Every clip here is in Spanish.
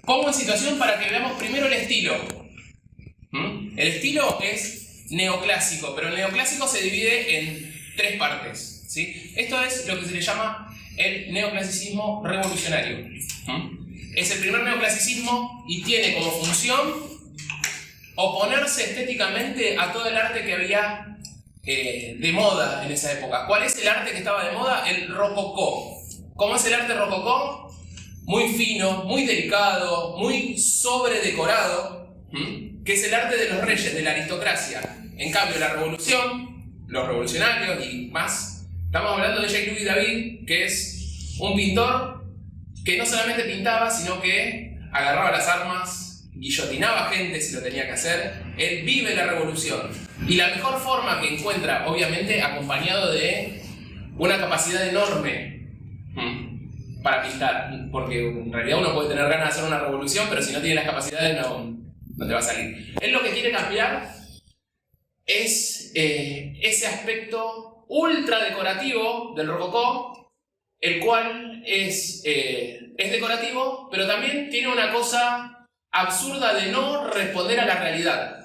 pongo en situación para que veamos primero el estilo. El estilo es neoclásico, pero el neoclásico se divide en tres partes, ¿sí? Esto es lo que se le llama el neoclasicismo revolucionario. Es el primer neoclasicismo y tiene como función oponerse estéticamente a todo el arte que había de moda en esa época. ¿Cuál es el arte que estaba de moda? El rococó. ¿Cómo es el arte rococó? Muy fino, muy delicado, muy sobredecorado, que es el arte de los reyes, de la aristocracia. En cambio, la revolución, los revolucionarios y más, estamos hablando de Jacques-Louis David, que es un pintor que no solamente pintaba, sino que agarraba las armas, guillotinaba gente si lo tenía que hacer. Él vive la revolución. Y la mejor forma que encuentra, obviamente, acompañado de una capacidad enorme para pintar, porque en realidad uno puede tener ganas de hacer una revolución, pero si no tiene las capacidades no te va a salir. Él lo que quiere cambiar es ese aspecto ultra decorativo del rococó, el cual es decorativo, pero también tiene una cosa absurda de no responder a la realidad.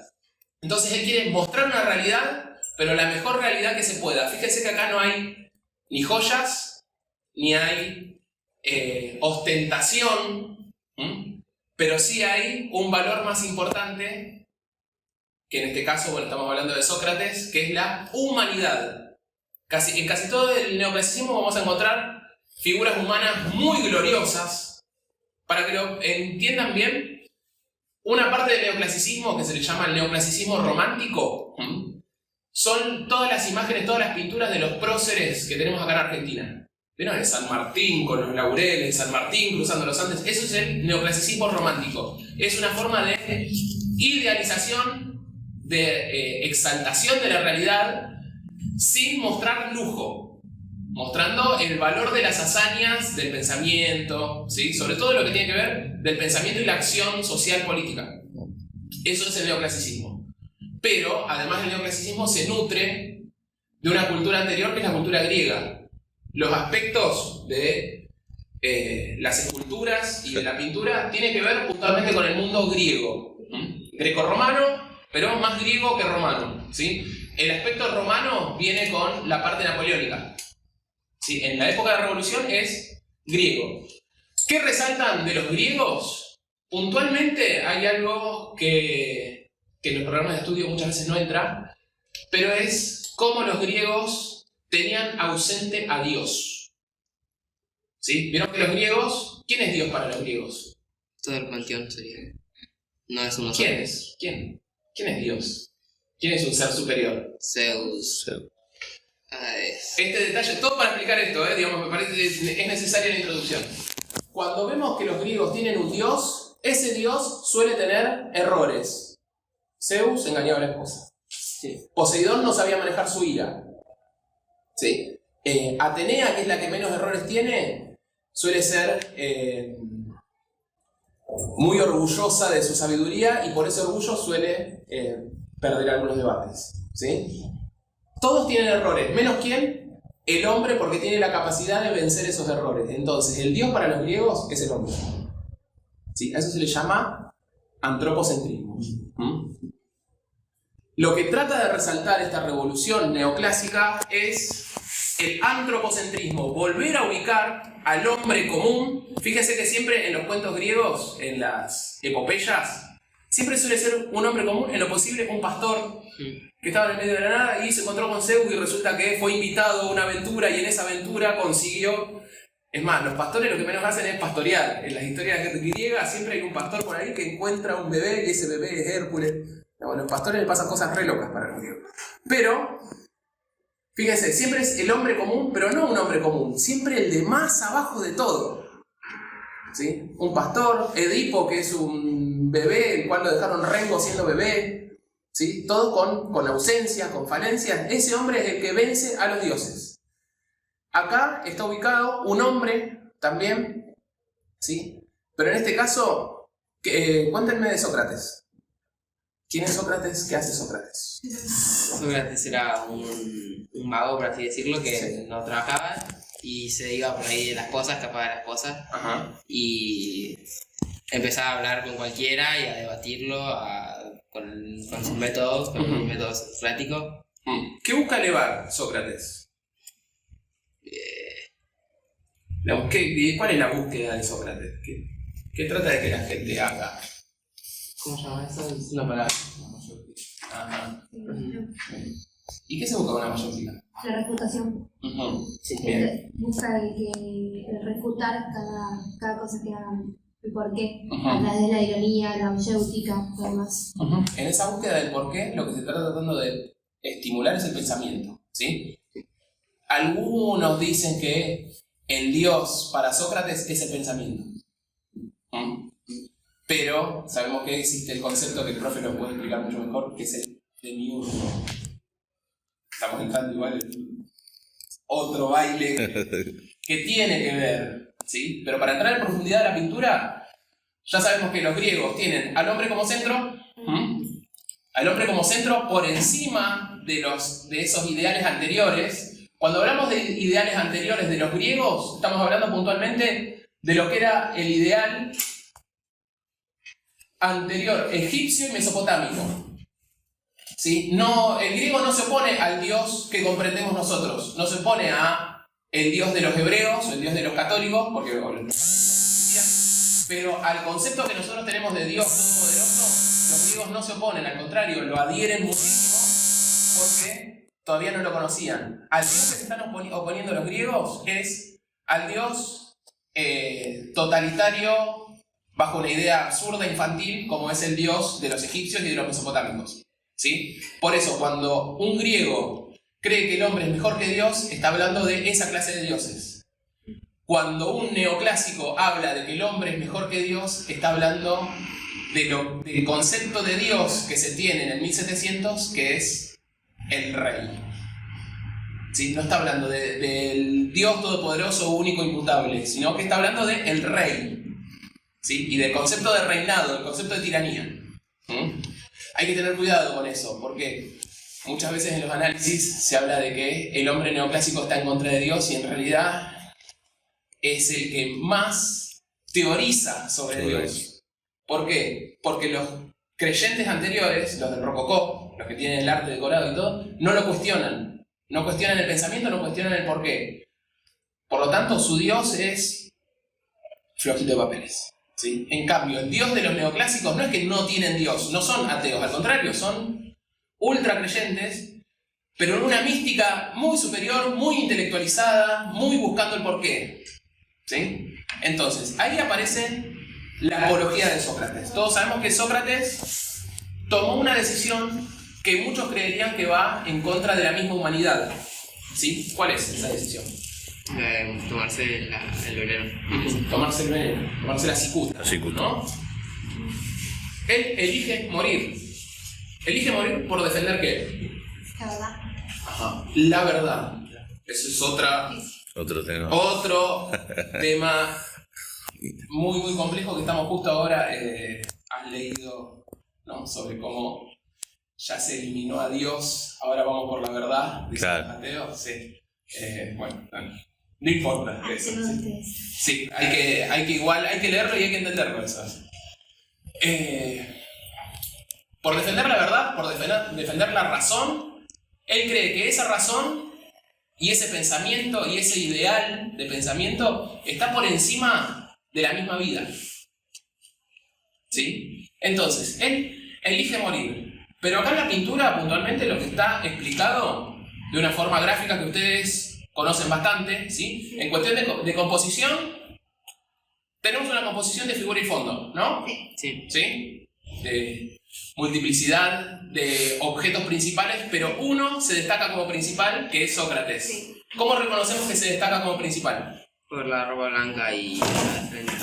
Entonces él quiere mostrar una realidad, pero la mejor realidad que se pueda. Fíjense que acá no hay ni joyas, ni hay ostentación, pero sí hay un valor más importante, que en este caso, bueno, estamos hablando de Sócrates, que es la humanidad. En casi todo el neoclasicismo vamos a encontrar figuras humanas muy gloriosas. Para que lo entiendan bien, una parte del neoclasicismo que se le llama el neoclasicismo romántico son todas las imágenes, todas las pinturas de los próceres que tenemos acá en Argentina. ¿Vieron? De San Martín con los laureles, San Martín cruzando los Andes. Eso es el neoclasicismo romántico. Es una forma de idealización, de exaltación de la realidad sin mostrar lujo, mostrando el valor de las hazañas del pensamiento, ¿sí? Sobre todo lo que tiene que ver del pensamiento y la acción social política. Eso es el neoclasicismo. Pero además el neoclasicismo se nutre de una cultura anterior, que es la cultura griega. Los aspectos de las esculturas y de la pintura tienen que ver justamente con el mundo griego, greco-romano, pero más griego que romano, ¿sí? El aspecto romano viene con la parte napoleónica, ¿sí? En la época de la revolución es griego. ¿Qué resaltan de los griegos? Puntualmente hay algo que en los programas de estudio muchas veces no entra, pero es cómo los griegos tenían ausente a Dios. ¿Sí? ¿Vieron que los griegos... ¿Quién es Dios para los griegos? Todo el panteón sería. No es uno ¿Quién es? ¿Quién es Dios? ¿Quién es un ser superior? Zeus. Este detalle, todo para explicar esto, digamos, me parece que es necesaria la introducción. Cuando vemos que los griegos tienen un dios, ese dios suele tener errores. Zeus engañaba a la esposa. Sí. Poseidón no sabía manejar su ira. Sí. Atenea, que es la que menos errores tiene, suele ser muy orgullosa de su sabiduría y por ese orgullo suele perder algunos debates. ¿Sí? Todos tienen errores, menos quién, el hombre, porque tiene la capacidad de vencer esos errores. Entonces, el dios para los griegos es el hombre. ¿Sí? A eso se le llama antropocentrismo. Lo que trata de resaltar esta revolución neoclásica es el antropocentrismo, volver a ubicar al hombre común. Fíjense que siempre en los cuentos griegos, en las epopeyas, siempre suele ser un hombre común, en lo posible un pastor que estaba en el medio de la nada y se encontró con Zeus y resulta que fue invitado a una aventura y en esa aventura consiguió... Es más, los pastores lo que menos hacen es pastorear. En las historias griegas siempre hay un pastor por ahí que encuentra un bebé y ese bebé es Hércules. Bueno, los pastores le pasan cosas re locas para los griegos. Pero, fíjense, siempre es el hombre común, pero no un hombre común, siempre el de más abajo de todo. ¿Sí? Un pastor, Edipo, que es un bebé, el cual lo dejaron rengo siendo bebé. ¿Sí? Todos con ausencias, con falencias. Ese hombre es el que vence a los dioses. Acá está ubicado un hombre también, ¿sí? Pero en este caso, cuéntenme de Sócrates. ¿Quién es Sócrates? ¿Qué hace Sócrates? Sócrates era un mago, por así decirlo, que no trabajaba y se iba por ahí de las cosas, escapaba de las cosas. Ajá. Y empezar a hablar con cualquiera y a debatirlo con sus métodos, con los métodos socráticos. ¿Qué busca elevar Sócrates? ¿Cuál es la búsqueda de Sócrates? ¿Qué trata de que la gente haga? ¿Cómo se llama eso? Es una palabra. Ajá. ¿Y qué se busca con la mayótica? La refutación. Sí, Bien. Busca el refutar cada cosa que hagan. El porqué. Ujú. A través de la ironía, la mayéutica, además. En esa búsqueda del porqué, lo que se está tratando de estimular es el pensamiento, ¿sí? Algunos dicen que el Dios para Sócrates es el pensamiento. Pero sabemos que existe el concepto que el profe lo puede explicar mucho mejor, que es el demiurgo. Estamos entrando igual en otro baile que tiene que ver, ¿sí? Pero para entrar en profundidad de la pintura, ya sabemos que los griegos tienen al hombre como centro, al hombre como centro por encima de esos ideales anteriores. Cuando hablamos de ideales anteriores de los griegos, estamos hablando puntualmente de lo que era el ideal anterior, egipcio y mesopotámico. ¿Sí? No, el griego no se opone al Dios que comprendemos nosotros, no se opone a el Dios de los hebreos o el Dios de los católicos, pero al concepto que nosotros tenemos de Dios todopoderoso, los griegos no se oponen, al contrario, lo adhieren muchísimo porque todavía no lo conocían. Al Dios que se están oponiendo los griegos es al Dios totalitario, bajo una idea absurda, infantil, como es el Dios de los egipcios y de los mesopotámicos. ¿Sí? Por eso, cuando un griego cree que el hombre es mejor que Dios, está hablando de esa clase de dioses. Cuando un neoclásico habla de que el hombre es mejor que Dios, está hablando del concepto de Dios que se tiene en el 1700, que es el rey. ¿Sí? No está hablando del Dios todopoderoso, único, inmutable, sino que está hablando del rey. ¿Sí? Y del concepto de reinado, del concepto de tiranía. Hay que tener cuidado con eso, porque muchas veces en los análisis se habla de que el hombre neoclásico está en contra de Dios y en realidad es el que más teoriza sobre Dios. ¿Por qué? Porque los creyentes anteriores, los del Rococó, los que tienen el arte decorado y todo, no lo cuestionan. No cuestionan el pensamiento, no cuestionan el porqué. Por lo tanto, su Dios es flojito de papeles. ¿Sí? En cambio, el Dios de los neoclásicos no es que no tienen Dios, no son ateos, al contrario, son ultra creyentes, pero en una mística muy superior, muy intelectualizada, muy buscando el porqué. ¿Sí? Entonces, ahí aparece la apología de Sócrates. Todos sabemos que Sócrates tomó una decisión que muchos creerían que va en contra de la misma humanidad. ¿Sí? ¿Cuál es esa decisión? Tomarse el veneno. Tomarse el veneno, tomarse la cicuta. ¿No? Él elige morir. Elige morir por defender ¿qué? La verdad. Ajá. La verdad. Eso es Otro tema. Otro tema muy, muy complejo que estamos justo ahora. Has leído, ¿no? Sobre cómo ya se eliminó a Dios, ahora vamos por la verdad. Dice Mateo. Sí. Bueno, no importa. Eso, sí, hay que leerlo y hay que entenderlo eso. Por defender la verdad, por defender la razón, él cree que esa razón y ese pensamiento y ese ideal de pensamiento está por encima de la misma vida. ¿Sí? Entonces, él elige morir. Pero acá en la pintura, puntualmente, lo que está explicado de una forma gráfica que ustedes conocen bastante, ¿sí? En cuestión de composición, tenemos una composición de figura y fondo, ¿no? Sí. ¿Sí? De multiplicidad de objetos principales, pero uno se destaca como principal, que es Sócrates. Sí. ¿Cómo reconocemos que se destaca como principal? Por la ropa blanca y la frente.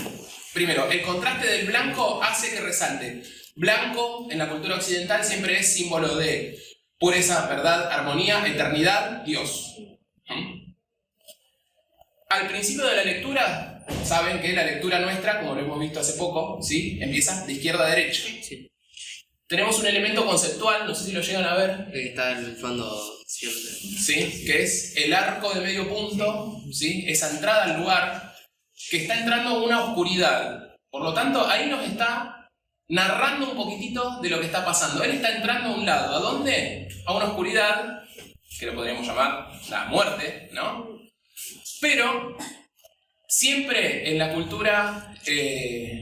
Primero, el contraste del blanco hace que resalte. Blanco, en la cultura occidental, siempre es símbolo de pureza, verdad, armonía, eternidad, Dios. Al principio de la lectura, saben que la lectura nuestra, como lo hemos visto hace poco, ¿sí? Empieza de izquierda a derecha. Sí. Tenemos un elemento conceptual, no sé si lo llegan a ver, El que está en el fondo siempre. ¿sí? Que es el arco de medio punto, ¿sí? Esa entrada al lugar que está entrando una oscuridad. Por lo tanto, ahí nos está narrando un poquitito de lo que está pasando. Él está entrando a un lado. ¿A dónde? A una oscuridad, que lo podríamos llamar la muerte, ¿no? Pero siempre en la cultura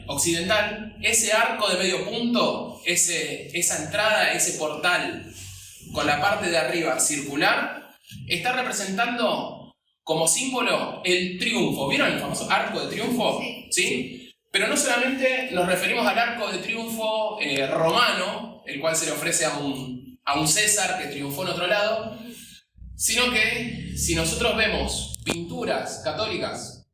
occidental, ese arco de medio punto, esa entrada, ese portal con la parte de arriba circular, está representando como símbolo el triunfo. ¿Vieron el famoso arco de triunfo? ¿Sí? Pero no solamente nos referimos al arco de triunfo romano, el cual se le ofrece a un César que triunfó en otro lado, sino que si nosotros vemos pinturas católicas,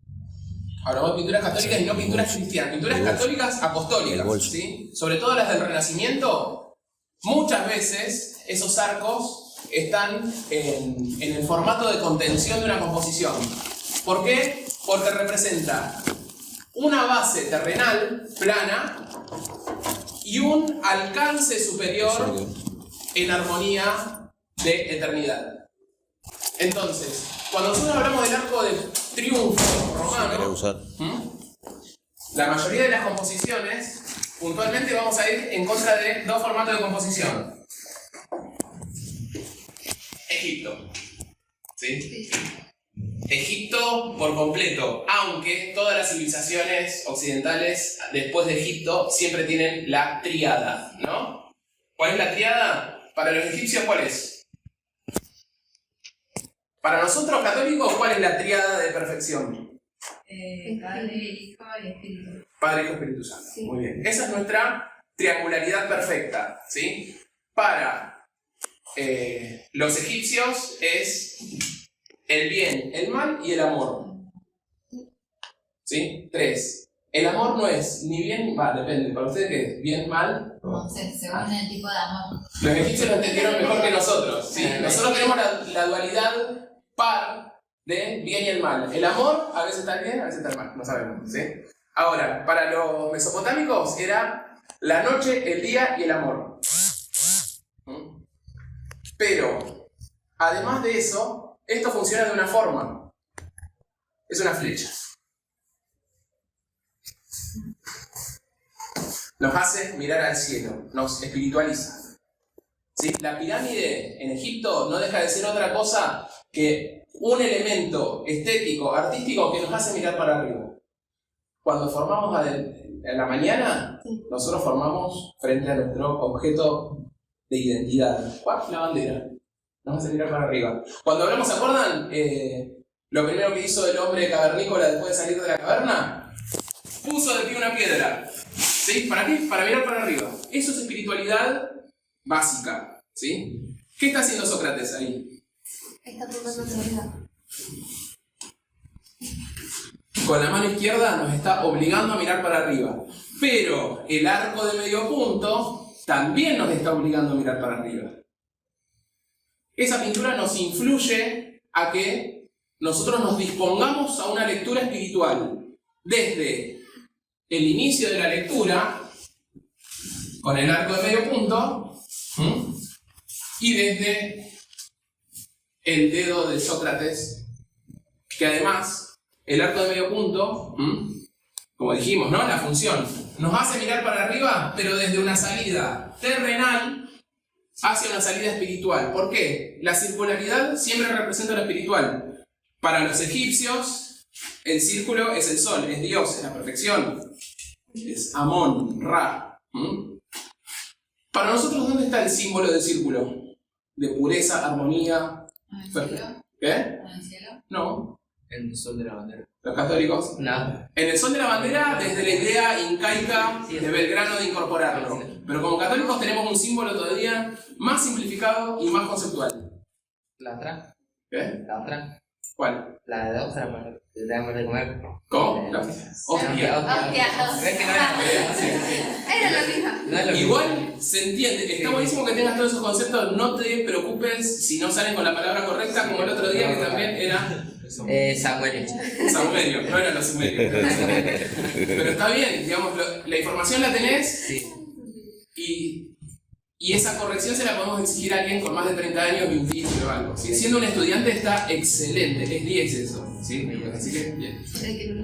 hablamos de pinturas católicas y no pinturas cristianas, pinturas católicas apostólicas, ¿sí? Sobre todo las del Renacimiento, muchas veces esos arcos están en el formato de contención de una composición. ¿Por qué? Porque representa una base terrenal, plana, y un alcance superior en armonía de eternidad. Entonces, cuando nosotros hablamos del arco de triunfo romano, la mayoría de las composiciones, puntualmente vamos a ir en contra de dos formatos de composición. Egipto. ¿Sí? Egipto por completo, aunque todas las civilizaciones occidentales después de Egipto siempre tienen la tríada, ¿no? ¿Cuál es la tríada? Para los egipcios, ¿cuál es? Para nosotros católicos, ¿cuál es la tríada de perfección? Padre, Hijo y Espíritu. Padre, Hijo y Espíritu Santo. Sí. Muy bien. Esa es nuestra triangularidad perfecta, ¿sí? Para los egipcios es el bien, el mal y el amor. ¿Sí? 3. El amor no es ni bien ni mal, depende. ¿Para ustedes qué es? ¿Bien, mal? No sé, según el tipo de amor. Los egipcios lo entendieron mejor que nosotros, ¿sí? Nosotros tenemos la dualidad par de bien y el mal. El amor a veces está el bien, a veces está el mal, no sabemos, ¿sí? Ahora, para los mesopotámicos era la noche, el día y el amor. Pero, además de eso, esto funciona de una forma. Es una flecha. Nos hace mirar al cielo, nos espiritualiza. ¿Sí? La pirámide en Egipto no deja de ser otra cosa que un elemento estético, artístico que nos hace mirar para arriba. Cuando formamos en la mañana, nosotros formamos frente a nuestro objeto de identidad. ¿Cuál? La bandera. Nos hace mirar para arriba. Cuando hablamos, ¿se acuerdan? Lo primero que hizo el hombre cavernícola después de salir de la caverna, puso de pie una piedra. ¿Sí? ¿Para qué? Para mirar para arriba. Eso es espiritualidad básica. ¿Sí? ¿Qué está haciendo Sócrates ahí? Está tomando autoridad. Con la mano izquierda nos está obligando a mirar para arriba. Pero el arco de medio punto también nos está obligando a mirar para arriba. Esa pintura nos influye a que nosotros nos dispongamos a una lectura espiritual desde el inicio de la lectura con el arco de medio punto y desde el dedo de Sócrates, que además el arco de medio punto, como dijimos, ¿no? La función nos hace mirar para arriba, pero desde una salida terrenal hacia una salida espiritual. ¿Por qué? La circularidad siempre representa lo espiritual. Para los egipcios, el círculo es el sol, es Dios, es la perfección. Es Amón, Ra. Para nosotros, ¿dónde está el símbolo del círculo? De pureza, armonía. ¿En el cielo? ¿Qué? ¿En el cielo? No. En el sol de la bandera. ¿Los católicos? No. En el sol de la bandera, desde la idea incaica de Belgrano de incorporarlo. Pero como católicos tenemos un símbolo todavía más simplificado y más conceptual. La otra. ¿Qué? La otra. ¿Cuál? La de otra, te damos de comer. ¿Cómo? La Hostia. Hostia. ¿Ves que no era? Sí, sí. Era lo mismo. No es lo mismo. Igual se entiende, está buenísimo que tengas todos esos conceptos, no te preocupes si no salen con la palabra correcta, como el otro día que también era Samuel. saumerio, no era los sumerios. Pero está bien, digamos, la información la tenés Sí. y Y esa corrección se la podemos exigir a alguien con más de 30 años y un título o algo. ¿Sí? Siendo un estudiante está excelente, es 10 eso. ¿Sí? Así que bien.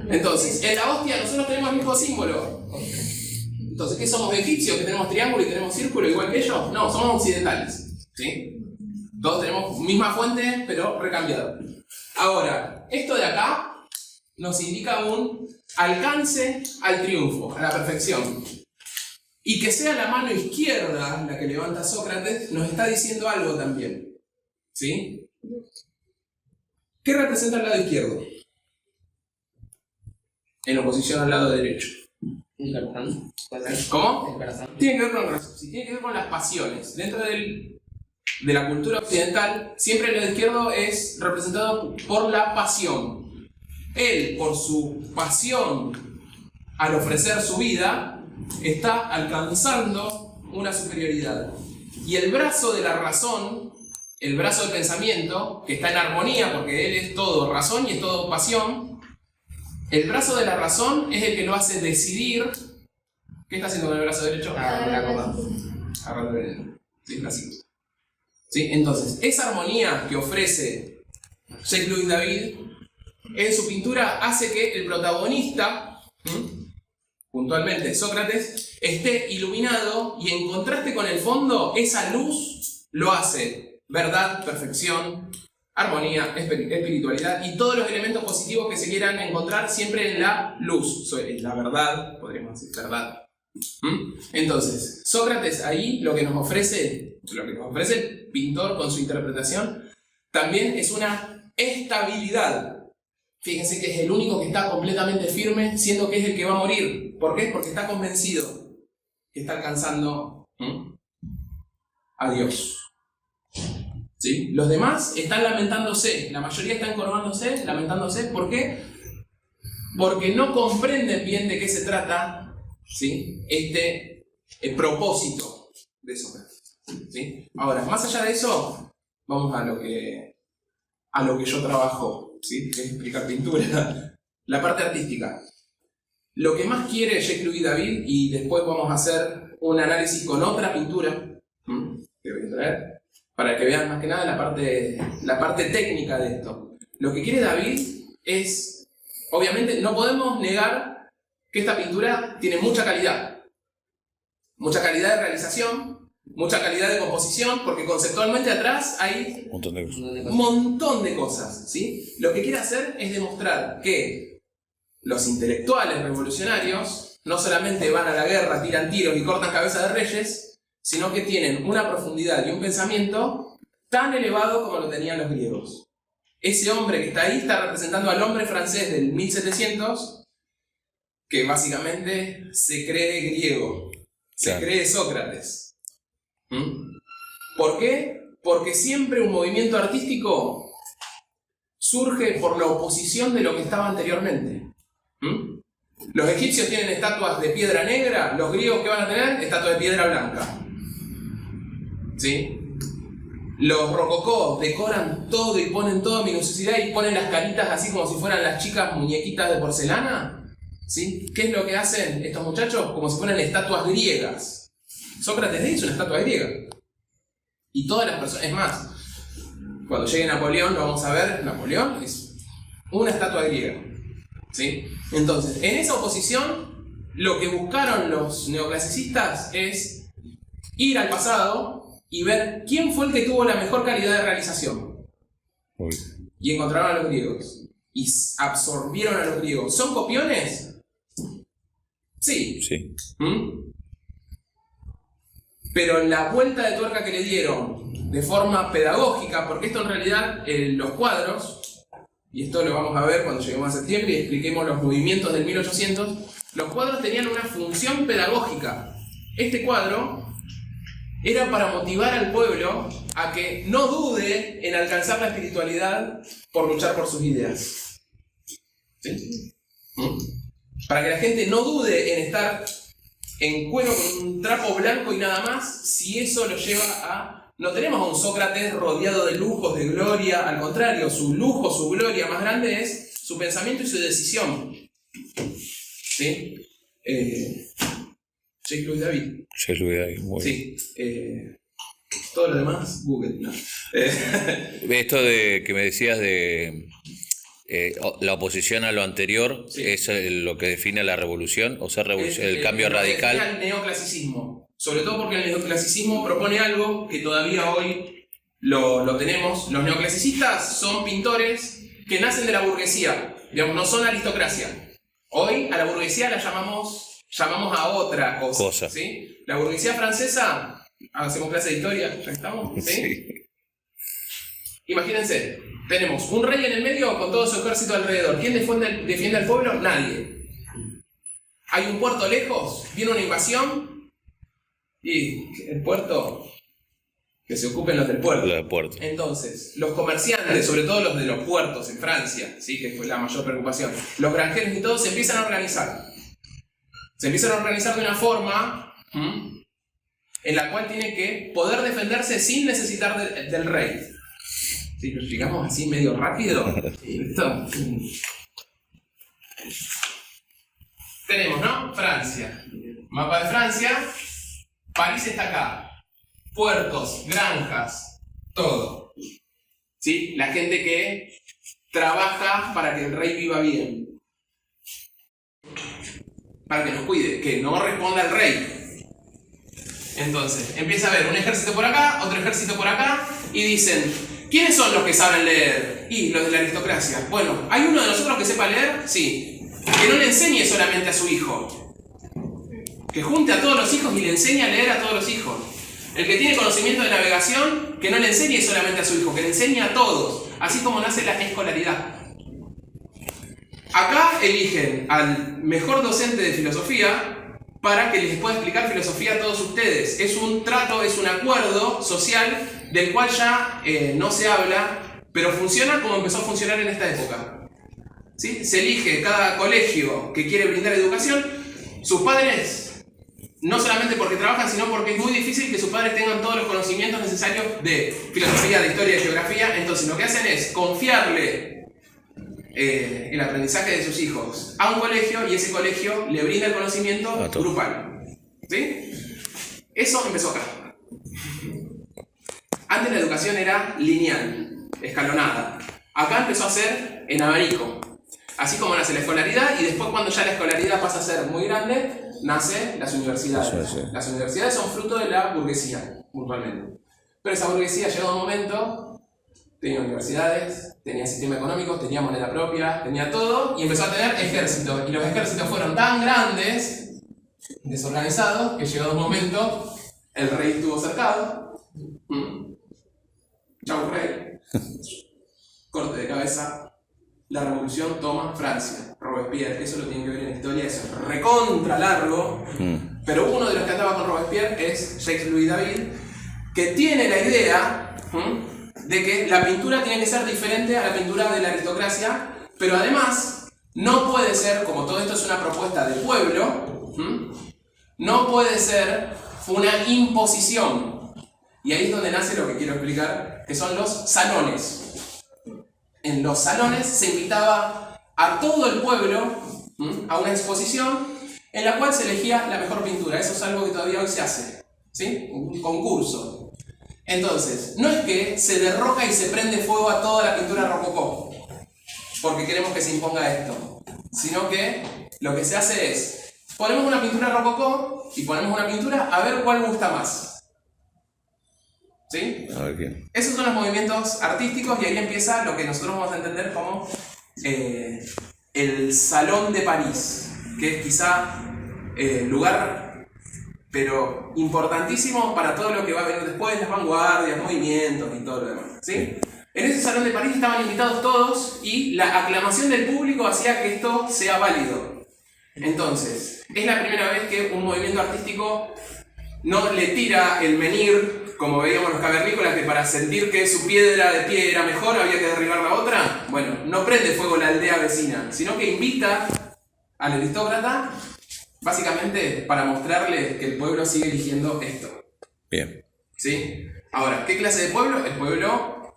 Entonces, en la hostia nosotros tenemos el mismo símbolo. Entonces, ¿qué somos egipcios? ¿Que tenemos triángulo y tenemos círculo igual que ellos? No, somos occidentales. ¿Sí? Todos tenemos misma fuente, pero recambiado. Ahora, esto de acá nos indica un alcance al triunfo, a la perfección. Y que sea la mano izquierda la que levanta Sócrates nos está diciendo algo también. ¿Sí? ¿Qué representa el lado izquierdo? En oposición al lado derecho. ¿El corazón? ¿Puede ser? ¿Cómo? ¿El corazón? Tiene que ver con el corazón, sí, tiene que ver con las pasiones. Dentro de la cultura occidental, siempre el lado izquierdo es representado por la pasión. Él, por su pasión al ofrecer su vida, está alcanzando una superioridad. Y el brazo de la razón, el brazo del pensamiento, que está en armonía porque él es todo razón y es todo pasión, el brazo de la razón es el que lo hace decidir. ¿Qué está haciendo con el brazo derecho? Agarrando la copa. Agarrando el veneno. Sí, así. ¿Sí? Entonces, esa armonía que ofrece Jacques-Louis David en su pintura hace que el protagonista, puntualmente Sócrates, esté iluminado y en contraste con el fondo, esa luz lo hace verdad, perfección, armonía, espiritualidad y todos los elementos positivos que se quieran encontrar siempre en la luz, en la verdad, podríamos decir verdad. Entonces, Sócrates ahí lo que nos ofrece el pintor con su interpretación también es una estabilidad. Fíjense que es el único que está completamente firme, siendo que es el que va a morir. ¿Por qué? Porque está convencido que está alcanzando a Dios. ¿Sí? Los demás están lamentándose, la mayoría están coronándose, lamentándose. ¿Por qué? Porque no comprenden bien de qué se trata, ¿sí? El propósito de Sócrates. ¿Sí? Ahora, más allá de eso, vamos a lo que yo trabajo, ¿sí? Que es explicar pintura, la parte artística. Lo que más quiere Jacques-Louis David, y después vamos a hacer un análisis con otra pintura, que voy a traer, para que vean más que nada la parte técnica de esto. Lo que quiere David es, obviamente, no podemos negar que esta pintura tiene mucha calidad de realización, mucha calidad de composición, porque conceptualmente atrás hay un montón de cosas, ¿sí? Lo que quiere hacer es demostrar que los intelectuales revolucionarios no solamente van a la guerra, tiran tiros y cortan cabezas de reyes, sino que tienen una profundidad y un pensamiento tan elevado como lo tenían los griegos. Ese hombre que está ahí está representando al hombre francés del 1700, que básicamente se cree griego, se cree Sócrates. ¿Por qué? Porque siempre un movimiento artístico surge por la oposición de lo que estaba anteriormente. Los egipcios tienen estatuas de piedra negra, los griegos ¿qué van a tener? Estatuas de piedra blanca. ¿Sí? Los rococó decoran todo y ponen toda minuciosidad y ponen las caritas así como si fueran las chicas muñequitas de porcelana. ¿Sí? ¿Qué es lo que hacen estos muchachos? Como si fueran estatuas griegas. Sócrates hizo una estatua griega. Y todas las personas, es más, cuando llegue Napoleón, lo vamos a ver, Napoleón es una estatua griega. ¿Sí? Entonces, en esa oposición, lo que buscaron los neoclasicistas es ir al pasado y ver quién fue el que tuvo la mejor calidad de realización. Y encontraron a los griegos. Y absorbieron a los griegos. ¿Son copiones? Sí. Pero la vuelta de tuerca que le dieron de forma pedagógica, porque esto en realidad, los cuadros, y esto lo vamos a ver cuando lleguemos a septiembre y expliquemos los movimientos del 1800, los cuadros tenían una función pedagógica. Este cuadro era para motivar al pueblo a que no dude en alcanzar la espiritualidad por luchar por sus ideas. ¿Sí? Para que la gente no dude en estar en cuero con un trapo blanco y nada más, si eso lo lleva a... No tenemos a un Sócrates rodeado de lujos, de gloria, al contrario, su lujo, su gloria más grande es su pensamiento y su decisión. ¿Sí? Jacques Louis David. Jacques Louis David, muy bien. Sí. Todo lo demás, Google. ¿No? Esto de que me decías de la oposición a lo anterior, Sí. ¿es lo que define la revolución? O sea, Es, el cambio lo que radical. define al neoclasicismo. Sobre todo porque el neoclasicismo propone algo que todavía hoy lo tenemos. Los neoclasicistas son pintores que nacen de la burguesía, digamos, no son aristocracia. Hoy a la burguesía la llamamos a otra cosa. ¿Sí? La burguesía francesa, hacemos clase de historia, ¿ya estamos? ¿Sí? Sí. Imagínense, tenemos un rey en el medio con todo su ejército alrededor. ¿Quién defiende al pueblo? Nadie. Hay un puerto lejos, viene una invasión y el puerto, que se ocupen los del puerto. Lo del puerto. Entonces, los comerciantes, sobre todo los de los puertos en Francia, ¿sí? Que fue la mayor preocupación, los granjeros y todos se empiezan a organizar. Se empiezan a organizar de una forma en la cual tienen que poder defenderse sin necesitar del rey. ¿Sí? Lo llegamos así medio rápido. Esto. Tenemos, ¿no? Francia. Mapa de Francia. París está acá. Puertos, granjas, todo. ¿Sí? La gente que trabaja para que el rey viva bien. Para que nos cuide, que no responda al rey. Entonces, empieza a haber un ejército por acá, otro ejército por acá, y dicen, ¿quiénes son los que saben leer? Y los de la aristocracia. Bueno, ¿hay uno de nosotros que sepa leer? Sí. Que no le enseñe solamente a su hijo. Que junte a todos los hijos y le enseñe a leer a todos los hijos. El que tiene conocimiento de navegación, que no le enseñe solamente a su hijo, que le enseñe a todos. Así como nace la escolaridad. Acá eligen al mejor docente de filosofía para que les pueda explicar filosofía a todos ustedes. Es un trato, es un acuerdo social del cual ya no se habla, pero funciona como empezó a funcionar en esta época. ¿Sí? Se elige cada colegio que quiere brindar educación. Sus padres, no solamente porque trabajan, sino porque es muy difícil que sus padres tengan todos los conocimientos necesarios de filosofía, de historia, de geografía. Entonces lo que hacen es confiarle el aprendizaje de sus hijos a un colegio y ese colegio le brinda el conocimiento grupal. ¿Sí? Eso empezó acá. Antes la educación era lineal, escalonada. Acá empezó a ser en abanico. Así como nace la escolaridad y después cuando ya la escolaridad pasa a ser muy grande, nacen las universidades. Las universidades son fruto de la burguesía, puntualmente. Pero esa burguesía llegó a un momento, tenía universidades, tenía sistema económico, tenía moneda propia, tenía todo y empezó a tener ejércitos. Y los ejércitos fueron tan grandes, desorganizados, que llegó un momento, el rey estuvo cercado. Chau rey. Corte de cabeza. La revolución toma Francia. Robespierre, eso lo tienen que ver en la historia, eso es recontra largo. Pero uno de los que andaba con Robespierre es Jacques Louis David, que tiene la idea de que la pintura tiene que ser diferente a la pintura de la aristocracia, pero además no puede ser, como todo esto es una propuesta del pueblo, no puede ser una imposición. Y ahí es donde nace lo que quiero explicar, que son los salones. En los salones se invitaba a todo el pueblo a una exposición en la cual se elegía la mejor pintura. Eso es algo que todavía hoy se hace, ¿sí? Un concurso. Entonces, no es que se derroca y se prende fuego a toda la pintura rococó porque queremos que se imponga esto, sino que lo que se hace es, ponemos una pintura rococó y ponemos una pintura a ver cuál gusta más. ¿Sí? A ver qué. Esos son los movimientos artísticos y ahí empieza lo que nosotros vamos a entender como el Salón de París, que es quizá lugar, pero importantísimo para todo lo que va a venir después, las vanguardias, movimientos y todo lo demás. ¿Sí? En ese Salón de París estaban invitados todos y la aclamación del público hacía que esto sea válido. Entonces, es la primera vez que un movimiento artístico no le tira el menhir, como veíamos los cavernícolas, que para sentir que su piedra de pie era mejor había que derribar la otra. Bueno, no prende fuego la aldea vecina, sino que invita al aristócrata básicamente para mostrarle que el pueblo sigue eligiendo esto. Bien. ¿Sí? Ahora, ¿qué clase de pueblo? El pueblo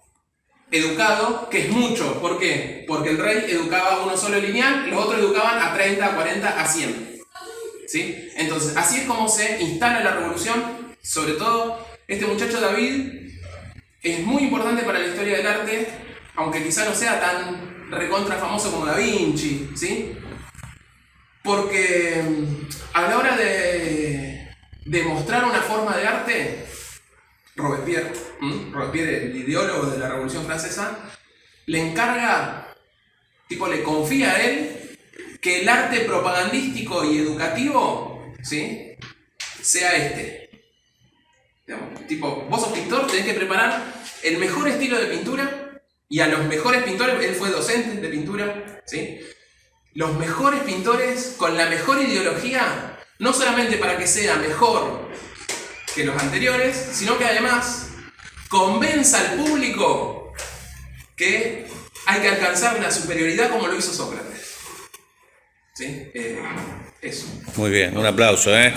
educado, que es mucho. ¿Por qué? Porque el rey educaba a uno solo lineal, los otros educaban a 30, a 40, a 100. ¿sí? Entonces, así es como se instala la revolución. Sobre todo, este muchacho David es muy importante para la historia del arte, aunque quizá no sea tan recontra famoso como Da Vinci, ¿sí? Porque a la hora de mostrar una forma de arte, Robespierre, el ideólogo de la Revolución Francesa, le encarga, le confía a él que el arte propagandístico y educativo, ¿sí?, sea este. Digamos, vos sos pintor, tenés que preparar el mejor estilo de pintura y a los mejores pintores, él fue docente de pintura, ¿sí?, los mejores pintores con la mejor ideología, no solamente para que sea mejor que los anteriores, sino que además convenza al público que hay que alcanzar una superioridad como lo hizo Sócrates. ¿Sí? Eso. Muy bien, un aplauso, ¿eh?